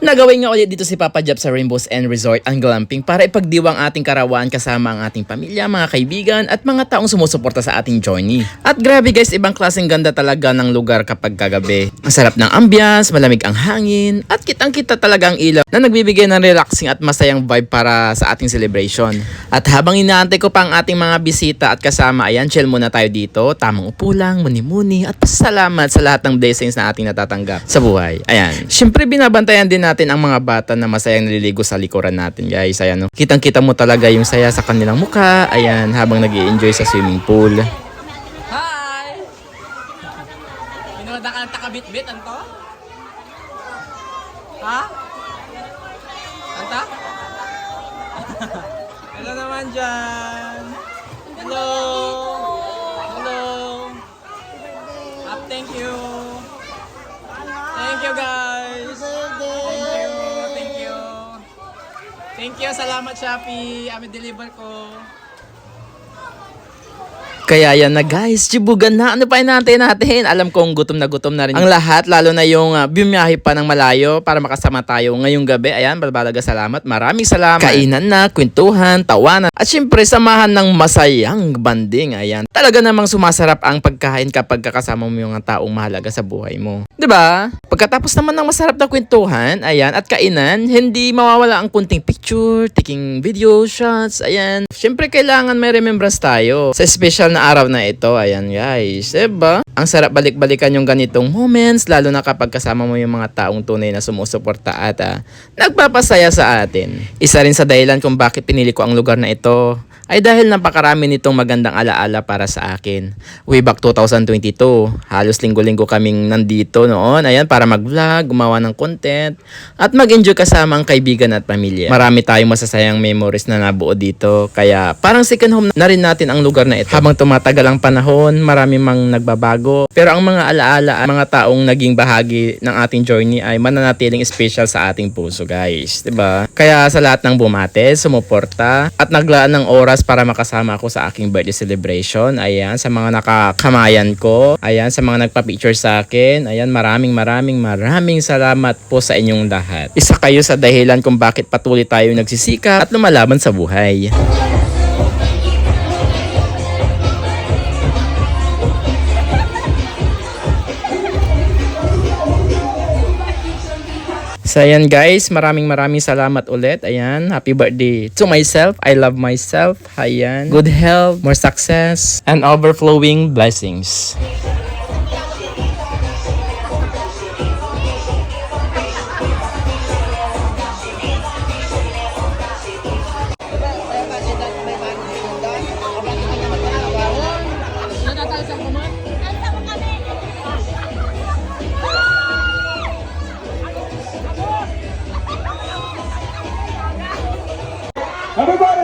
Nagawin nga ulit dito si Papa Jap sa Rainbows End Resort and Glamping para ipagdiwang ating karawaan kasama ang ating pamilya, mga kaibigan at mga taong sumusuporta sa ating journey. At grabe guys, ibang klaseng ganda talaga ng lugar kapag kagabi. Ang sarap ng ambience, malamig ang hangin at kitang-kita talaga ang ilaw na nagbibigay ng relaxing at masayang vibe para sa ating celebration. At habang inaantay ko pa ang ating mga bisita at kasama, ayan, chill muna tayo dito. Tamang upo lang, muni-muni at pasalamat sa lahat ng blessings na ating natatanggap sa buhay. Ayan. Siyempre binabantayan din natin ang mga bata na masayang naliligo sa likuran natin, guys. Ayan, no? Kitang-kita mo talaga yung saya sa kanilang mukha. Ayan, habang nag-i-enjoy sa swimming pool. Hi! Minuda ka ng takabit-bit, anto? Ha? Anta? Hello naman dyan. Hello! Hello! Thank you! Thank you, guys! Thank you, salamat Shopee. Deliver ko. Kaya yan na guys, chibugan na. Ano pa inaantay natin? Alam kong gutom na rin ang lahat, lalo na yung bumiyahe pa ng malayo para makasama tayo ngayong gabi. Ayan, balbalaga salamat. Maraming salamat. Kainan na, kwentuhan, tawanan, at syempre samahan ng masayang banding. Ayan, talaga namang sumasarap ang pagkain kapag kakasama mo yung taong mahalaga sa buhay mo. 'Di ba? Pagkatapos naman ng masarap na kwentuhan, ayan, at kainan, hindi mawawala ang kunting picture, taking video shots. Ayan, syempre kailangan may remembrance tayo sa special na araw na ito. Ayan guys, diba? Ang sarap balik-balikan yung ganitong moments, lalo na kapag kasama mo yung mga taong tunay na sumusuporta at nagpapasaya sa atin. Isa rin sa dahilan kung bakit pinili ko ang lugar na ito ay dahil napakarami nitong magandang alaala para sa akin. Way back 2022, halos linggo-linggo kaming nandito noon, ayan, para mag-vlog, gumawa ng content, at mag-enjoy kasama ang kaibigan at pamilya. Marami tayong masasayang memories na nabuo dito, kaya parang second home na rin natin ang lugar na ito. Habang tumatagal ang panahon, marami mang nagbabago, pero ang mga alaala at mga taong naging bahagi ng ating journey ay mananatiling special sa ating puso, guys. 'Di ba? Kaya sa lahat ng bumate, sumuporta, at naglaan ng oras para makasama ako sa aking birthday celebration. Ayan, sa mga nakakamayan ko. Ayan, sa mga nagpa-picture sa akin. Ayan, maraming salamat po sa inyong lahat. Isa kayo sa dahilan kung bakit patuloy tayo nagsisikap at lumalaban sa buhay. So ayan guys, maraming salamat ulit. Ayan, happy birthday to myself. I love myself. Ayan, good health, more success, and overflowing blessings. Everybody!